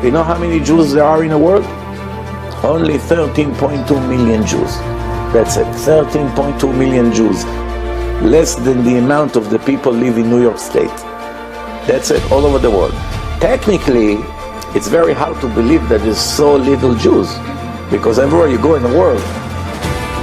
You know how many Jews there are in the world? Only 13.2 million Jews. That's it, 13.2 million Jews. Less than the amount of the people live in New York State. That's it, all over the world. Technically, it's very hard to believe that there's so little Jews, because everywhere you go in the world,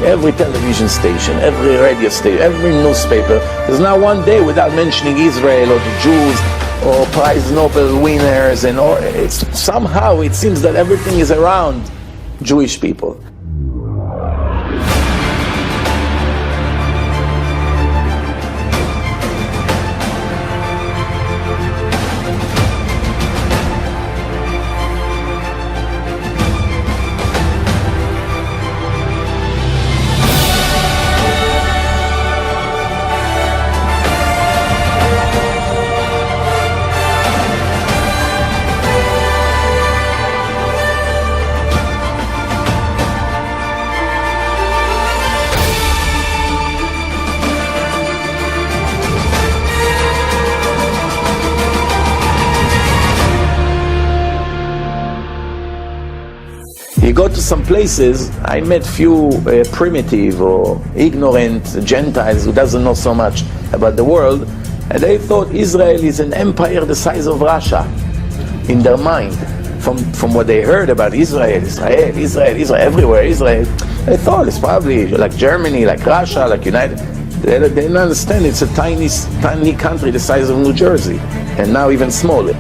every television station, every radio station, every newspaper, there's not one day without mentioning Israel or the Jews or Prize Nobel winners, and all. Somehow it seems that everything is around Jewish people. You go to some places, I met few primitive or ignorant Gentiles who doesn't know so much about the world, and they thought Israel is an empire the size of Russia in their mind. From what they heard about Israel, everywhere Israel, they thought it's probably like Germany, like Russia, like United. They didn't understand it's a tiny country the size of New Jersey, and now even smaller.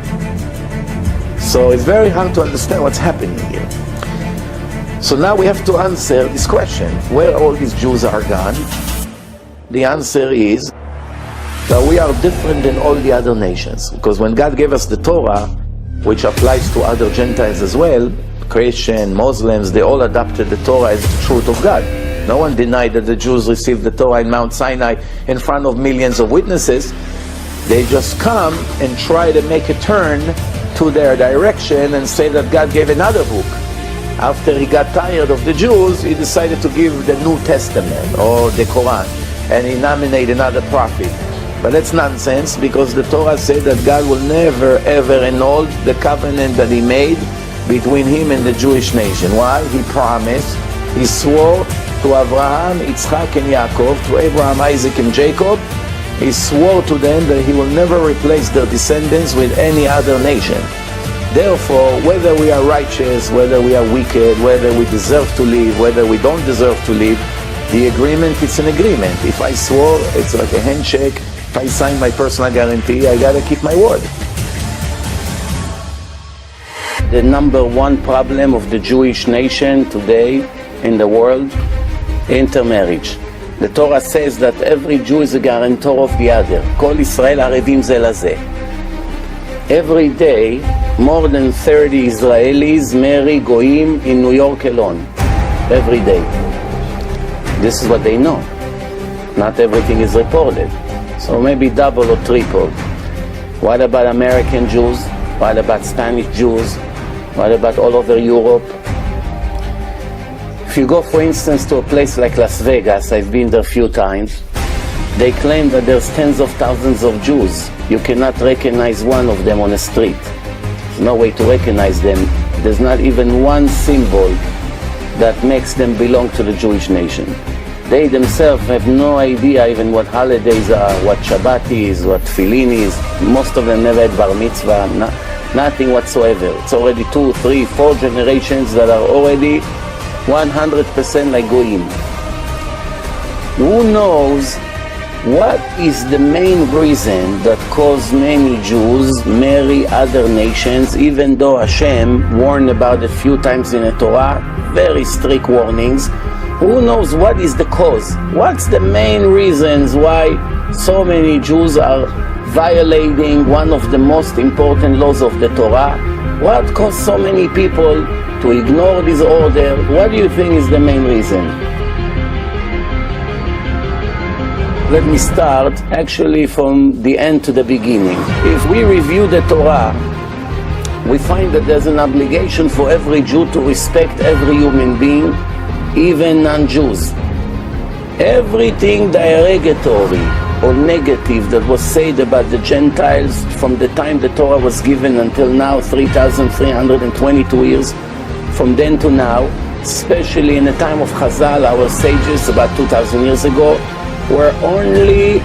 So it's very hard to understand what's happening here. So now we have to answer this question, where all these Jews are gone. The answer is that we are different than all the other nations, because when God gave us the Torah, which applies to other Gentiles as well, Christian, Muslims, they all adopted the Torah as the truth of God. No one denied that the Jews received the Torah in Mount Sinai in front of millions of witnesses. They just come and try to make a turn to their direction and say that God gave another book. After he got tired of the Jews, he decided to give the New Testament or the Quran, and he nominated another prophet. But that's nonsense, because the Torah said that God will never ever annul the covenant that he made between him and the Jewish nation. Why? He promised, he swore to Abraham, Yitzchak and Yaakov, to Abraham, Isaac and Jacob, he swore to them that he will never replace their descendants with any other nation. Therefore, whether we are righteous, whether we are wicked, whether we deserve to live, whether we don't deserve to live, the agreement is an agreement. If I swore, it's like a handshake. If I sign my personal guarantee, I gotta keep my word. The number one problem of the Jewish nation today in the world, intermarriage. The Torah says that every Jew is a guarantor of the other. Kol Israel arevim ze lazeh. Every day, more than 30 Israelis marry Goyim in New York alone. Every day. This is what they know. Not everything is reported. So maybe double or triple. What about American Jews? What about Spanish Jews? What about all over Europe? If you go, for instance, to a place like Las Vegas, I've been there a few times, they claim that there's tens of thousands of Jews. You cannot recognize one of them on the street. There's no way to recognize them. There's not even one symbol that makes them belong to the Jewish nation. They themselves have no idea even what holidays are, what Shabbat is, what Tefillin is. Most of them never had bar mitzvah, nothing whatsoever. It's already 2, 3, 4 generations that are already 100% like Goyim. Who knows what is the main reason that caused many Jews marry other nations, even though Hashem warned about it a few times in the Torah, very strict warnings? Who knows what is the cause? What's the main reasons why so many Jews are violating one of the most important laws of the Torah? What caused so many people to ignore this order? What do you think is the main reason? Let me start actually from the end to the beginning. If we review the Torah, we find that there's an obligation for every Jew to respect every human being, even non-Jews. Everything derogatory or negative that was said about the Gentiles from the time the Torah was given until now, 3,322 years, from then to now, especially in the time of Chazal, our sages about 2,000 years ago, were only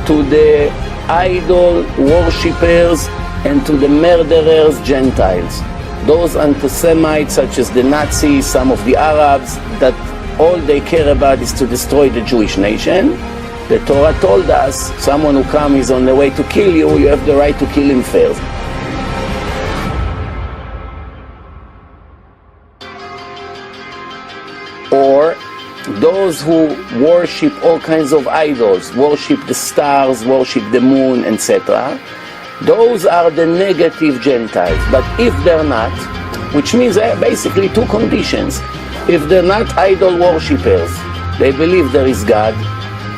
to the idol worshippers and to the murderers Gentiles. Those anti-Semites such as the Nazis, some of the Arabs, that all they care about is to destroy the Jewish nation. The Torah told us, someone who comes is on the way to kill you, you have the right to kill him first. Or those who worship all kinds of idols, worship the stars, worship the moon, etc. Those are the negative Gentiles. But if they're not, which means basically two conditions. If they're not idol worshippers, they believe there is God,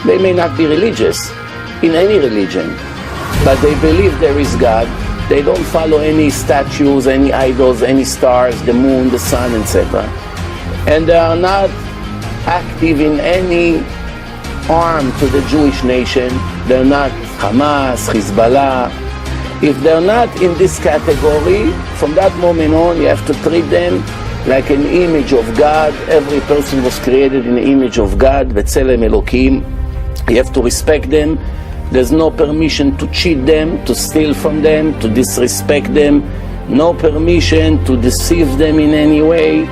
they may not be religious in any religion, but they believe there is God, they don't follow any statues, any idols, any stars, the moon, the sun, etc. And they are not active in any harm to the Jewish nation. They're not Hamas, Hezbollah. If they're not in this category, from that moment on you have to treat them like an image of God. Every person was created in the image of God, B'Tselem Elokim. You have to respect them. There's no permission to cheat them, to steal from them, to disrespect them. No permission to deceive them in any way.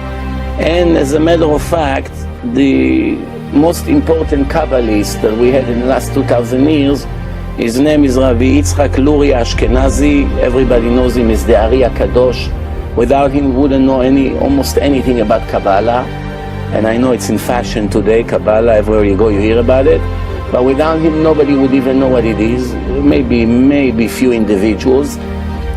And as a matter of fact, the most important Kabbalist that we had in the last 2,000 years, his name is Rabbi Yitzchak Luria Ashkenazi. Everybody knows him as the Ari HaKadosh. Without him, we wouldn't know almost anything about Kabbalah. And I know it's in fashion today, Kabbalah, everywhere you go you hear about it. But without him, nobody would even know what it is. Maybe few individuals.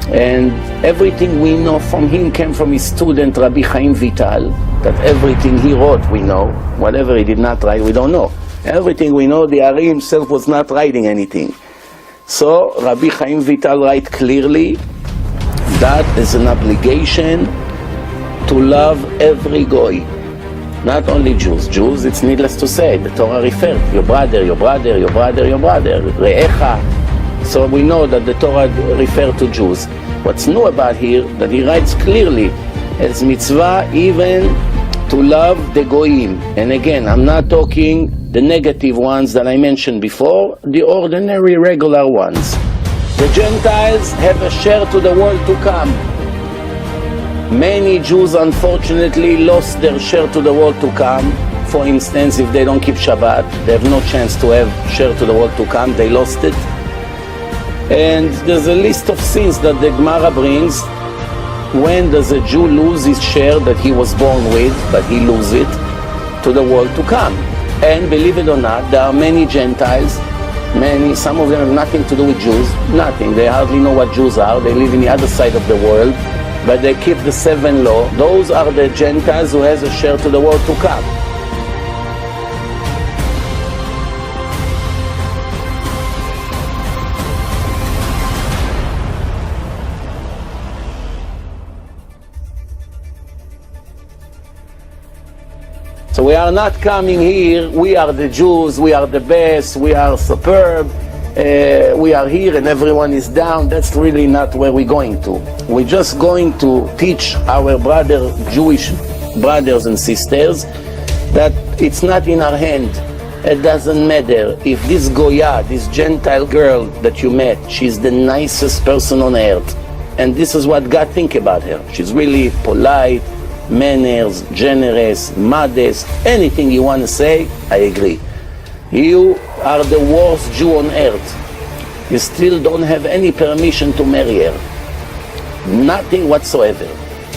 And everything we know from him came from his student, Rabbi Chaim Vital, that everything he wrote we know. Whatever he did not write, we don't know. Everything we know, the Ari himself was not writing anything. So Rabbi Chaim Vital writes clearly that is an obligation to love every goy, not only Jews. Jews, it's needless to say, the Torah referred, your brother, your brother, your brother, your brother, Re'echa. So we know that the Torah referred to Jews. What's new about here, that he writes clearly, as mitzvah even to love the goyim. And again, I'm not talking the negative ones that I mentioned before, the ordinary, regular ones. The Gentiles have a share to the world to come. Many Jews unfortunately lost their share to the world to come. For instance, if they don't keep Shabbat, they have no chance to have share to the world to come, they lost it. And there's a list of sins that the Gemara brings. When does a Jew lose his share that he was born with, but he loses it to the world to come? And believe it or not, there are many Gentiles, some of them have nothing to do with Jews, nothing. They hardly know what Jews are. They live in the other side of the world, but they keep the 7 law. Those are the Gentiles who has a share to the world to come. So we are not coming here, we are the Jews, we are the best, we are superb, we are here and everyone is down. That's really not where we're going to. We're just going to teach our Jewish brothers and sisters that it's not in our hand. It doesn't matter if this Goya, this Gentile girl that you met, she's the nicest person on earth. And this is what God thinks about her. She's really polite, manners, generous, modest, anything you want to say, I agree. You are the worst Jew on earth. You still don't have any permission to marry her. Nothing whatsoever.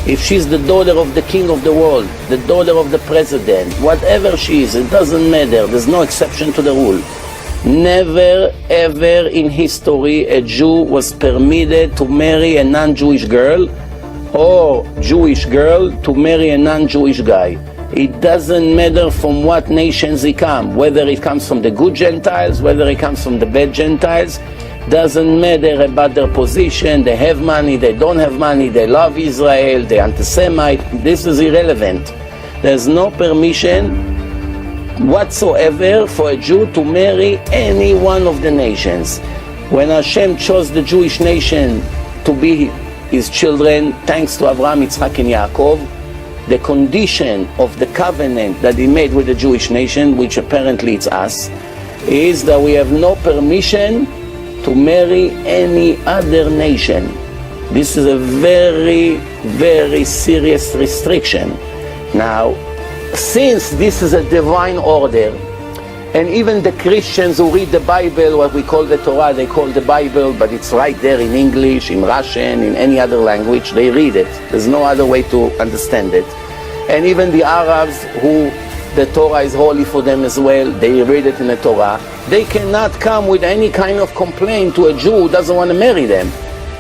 If she's the daughter of the king of the world, the daughter of the president, whatever she is, it doesn't matter. There's no exception to the rule. Never ever in history a Jew was permitted to marry a non-Jewish girl or Jewish girl to marry a non-Jewish guy. It doesn't matter from what nations he comes, whether it comes from the good Gentiles, whether it comes from the bad Gentiles. Doesn't matter about their position, they have money, they don't have money, they love Israel, they're anti-Semite. This is irrelevant. There's no permission whatsoever for a Jew to marry any one of the nations. When Hashem chose the Jewish nation to be his children, thanks to Abraham, Yitzchak and Yaakov, the condition of the covenant that he made with the Jewish nation, which apparently it's us, is that we have no permission to marry any other nation. This is a very, very serious restriction. Now, since this is a divine order, and even the Christians who read the Bible, what we call the Torah, they call the Bible, but it's right there in English, in Russian, in any other language, they read it. There's no other way to understand it. And even the Arabs, who the Torah is holy for them as well, they read it in the Torah. They cannot come with any kind of complaint to a Jew who doesn't want to marry them.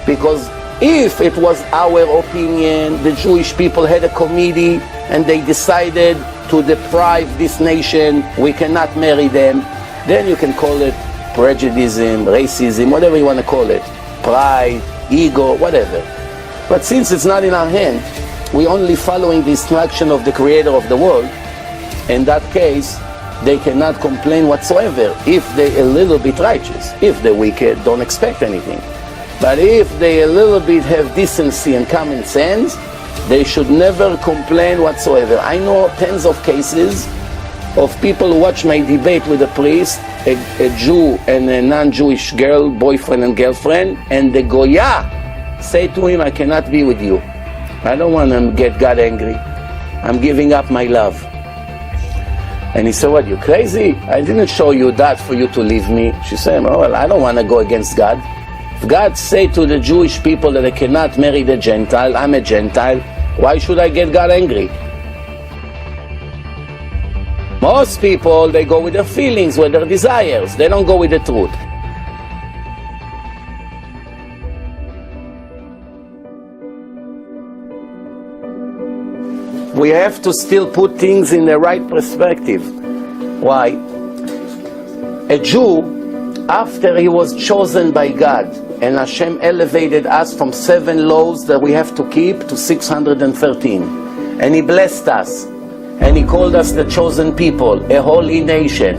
Because if it was our opinion, the Jewish people had a committee and they decided to deprive this nation, we cannot marry them, then you can call it prejudice, racism, whatever you want to call it, pride, ego, whatever. But since it's not in our hand, we're only following the instruction of the creator of the world. In that case, they cannot complain whatsoever if they're a little bit righteous. If they're wicked, don't expect anything. But if they a little bit have decency and common sense, they should never complain whatsoever. I know tens of cases of people who watch my debate with a priest, a Jew and a non-Jewish girl, boyfriend and girlfriend, and the Goya say to him, I cannot be with you. I don't want to get God angry. I'm giving up my love. And he said, what, you crazy? I didn't show you that for you to leave me. She said, oh, well, I don't want to go against God. If God say to the Jewish people that they cannot marry the Gentile, I'm a Gentile, why should I get God angry? Most people, they go with their feelings, with their desires. They don't go with the truth. We have to still put things in the right perspective. Why? A Jew, after he was chosen by God, and Hashem elevated us from 7 laws that we have to keep to 613. And he blessed us. And he called us the chosen people, a holy nation.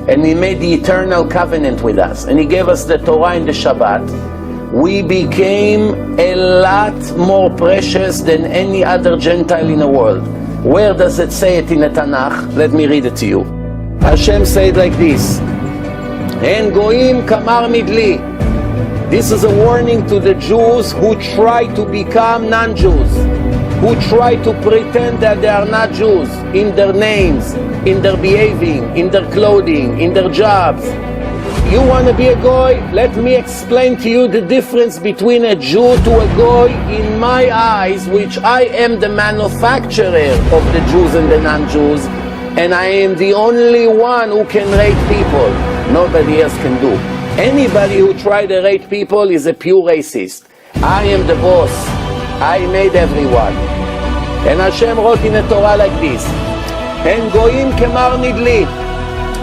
And he made the eternal covenant with us. And he gave us the Torah and the Shabbat. We became a lot more precious than any other Gentile in the world. Where does it say it in the Tanakh? Let me read it to you. Hashem said like this, En goim kamar midli. This is a warning to the Jews who try to become non-Jews, who try to pretend that they are not Jews in their names, in their behaving, in their clothing, in their jobs. You want to be a goy? Let me explain to you the difference between a Jew to a goy in my eyes, which I am the manufacturer of the Jews and the non-Jews, and I am the only one who can rate people. Nobody else can do. Anybody who tries to rate people is a pure racist. I am the boss. I made everyone. And Hashem wrote in the Torah like this, En goyim kemar nidli,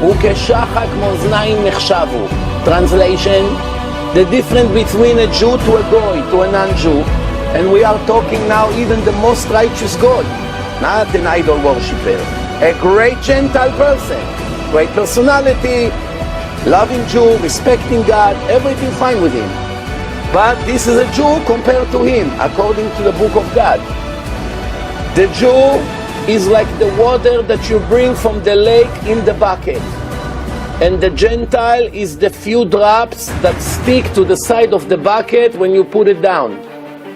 ukeshachak moznayim nechshavu. Translation, the difference between a Jew to a goy, to a non-Jew, and we are talking now even the most righteous God, not an idol worshipper, a great Gentile person, great personality, loving Jew, respecting God, everything fine with him. But this is a Jew compared to him, according to the book of God. The Jew is like the water that you bring from the lake in the bucket. And the Gentile is the few drops that stick to the side of the bucket when you put it down.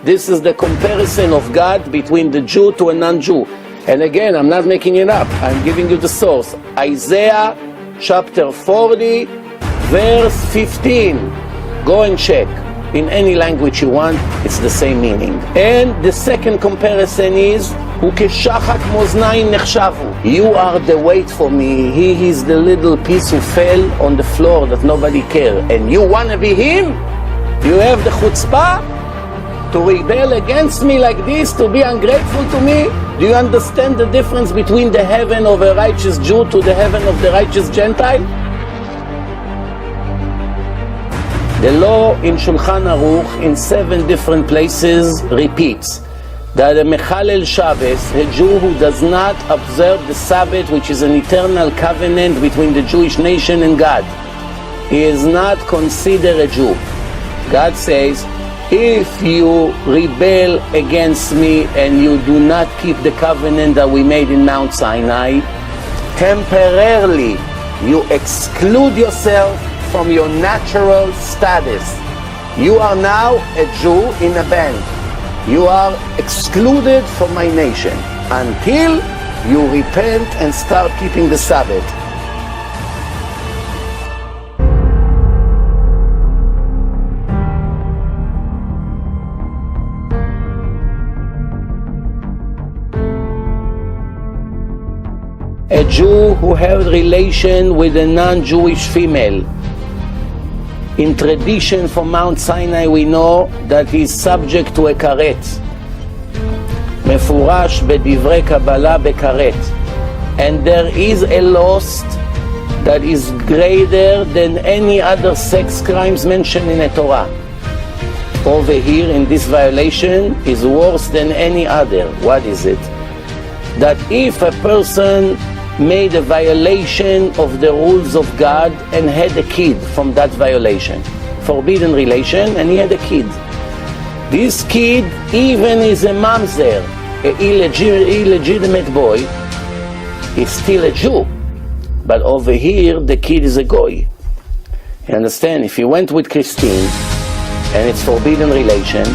This is the comparison of God between the Jew to a non-Jew. And again, I'm not making it up. I'm giving you the source. Isaiah chapter 40, verse 15. Go and check. In any language you want, it's the same meaning. And the second comparison is, Ukeshachak moznayim nechshavu. You are the weight for me. He is the little piece who fell on the floor that nobody cares. And you want to be him? You have the chutzpah to rebel against me like this, to be ungrateful to me? Do you understand the difference between the heaven of a righteous Jew to the heaven of the righteous Gentile? The law in Shulchan Aruch in 7 different places repeats, that a Mechalel Shabbos, a Jew who does not observe the Sabbath, which is an eternal covenant between the Jewish nation and God, he is not considered a Jew. God says, if you rebel against me and you do not keep the covenant that we made in Mount Sinai, temporarily you exclude yourself from your natural status. You are now a Jew in a band. You are excluded from my nation until you repent and start keeping the Sabbath. A Jew who held relation with a non-Jewish female. In tradition from Mount Sinai we know that he is subject to a karet. מפורש בדברי קבלה בכרת. And there is a loss that is greater than any other sex crimes mentioned in the Torah. Over here in this violation is worse than any other. What is it? That if a person made a violation of the rules of God and had a kid from that violation, forbidden relation, and he had a kid. This kid even is a mamzer, an illegitimate boy, is still a Jew. But over here the kid is a goy. You understand? If he went with Christine and it's forbidden relation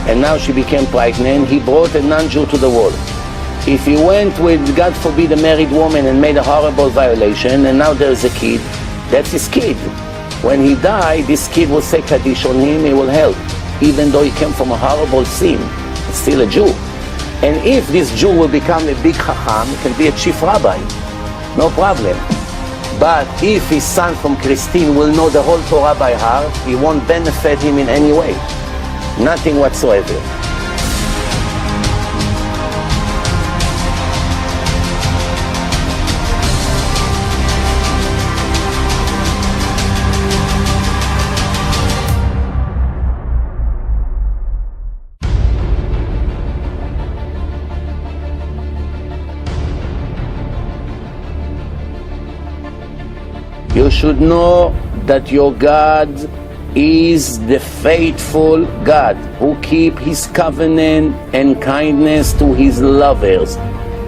and now she became pregnant, he brought a non-Jew to the world. If he went with, God forbid, a married woman and made a horrible violation and now there's a kid, that's his kid. When he died, this kid will say Kaddish on him, he will help. Even though he came from a horrible sin, he's still a Jew. And if this Jew will become a big chacham, he can be a chief rabbi, no problem. But if his son from Christine will know the whole Torah by heart, he won't benefit him in any way. Nothing whatsoever. You should know that your God is the faithful God who keep his covenant and kindness to his lovers.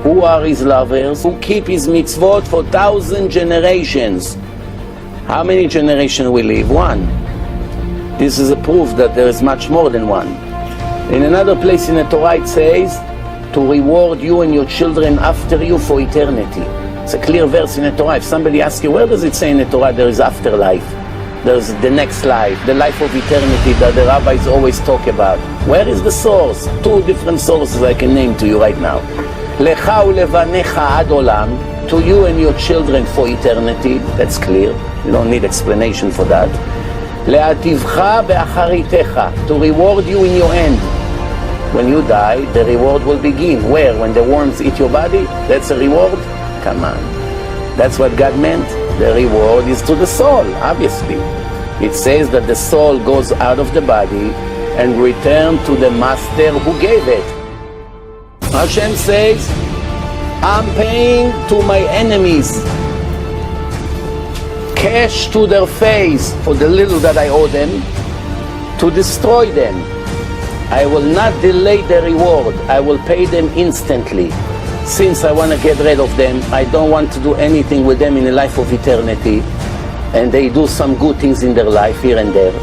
Who are his lovers? Who keep his mitzvot for 1,000 generations. How many generations we live? One. This is a proof that there is much more than one. In another place in the Torah it says to reward you and your children after you for eternity. It's a clear verse in the Torah. If somebody asks you, where does it say in the Torah there is afterlife? There's the next life, the life of eternity that the rabbis always talk about. Where is the source? Two different sources I can name to you right now. Lecha ulevanecha ad olam, to you and your children for eternity. That's clear. You don't need explanation for that. Le'ativcha be'acharitecha, to reward you in your end. When you die, the reward will begin. Where? When the worms eat your body? That's a reward? Come on. That's what God meant. The reward is to the soul, obviously. It says that the soul goes out of the body and returns to the master who gave it. Hashem says, I'm paying to my enemies cash to their face for the little that I owe them, to destroy them. I will not delay the reward. I will pay them instantly. Since I want to get rid of them, I don't want to do anything with them in a life of eternity, and they do some good things in their life here and there,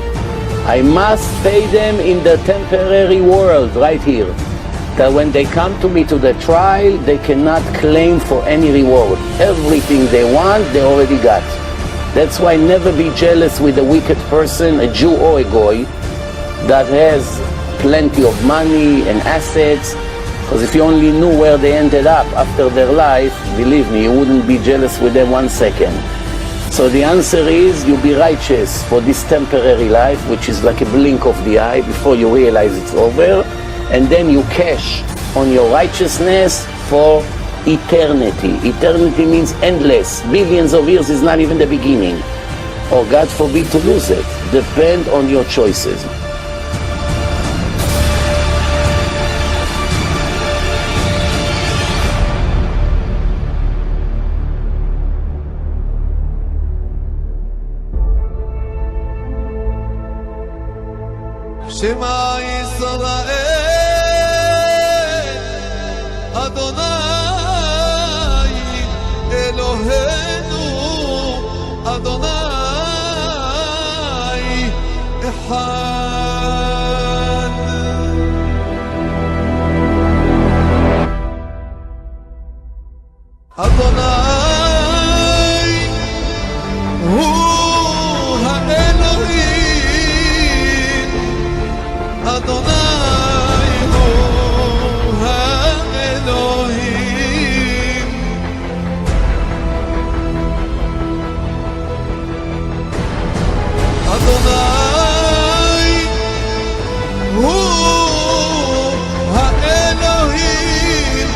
I must pay them in the temporary world right here, that when they come to me to the trial, they cannot claim for any reward. Everything they want, they already got. That's why never be jealous with a wicked person, a Jew or a goy, that has plenty of money and assets. Because if you only knew where they ended up after their life, believe me, you wouldn't be jealous with them 1 second. So the answer is, you be righteous for this temporary life, which is like a blink of the eye before you realize it's over, and then you cash on your righteousness for eternity. Eternity means endless. Billions of years is not even the beginning. Or God forbid to lose it. Depend on your choices. שמע ישראל אדוני אלוהינו אדוני אחד. אדוני הוא האלוהים אדוני הוא האלוהים אדוני הוא האלוהים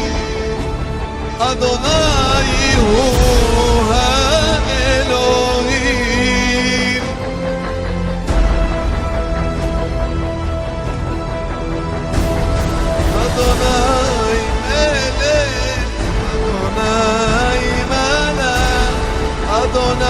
אדוני הוא האלוהים אדוני מלך אדוני מלך אדוני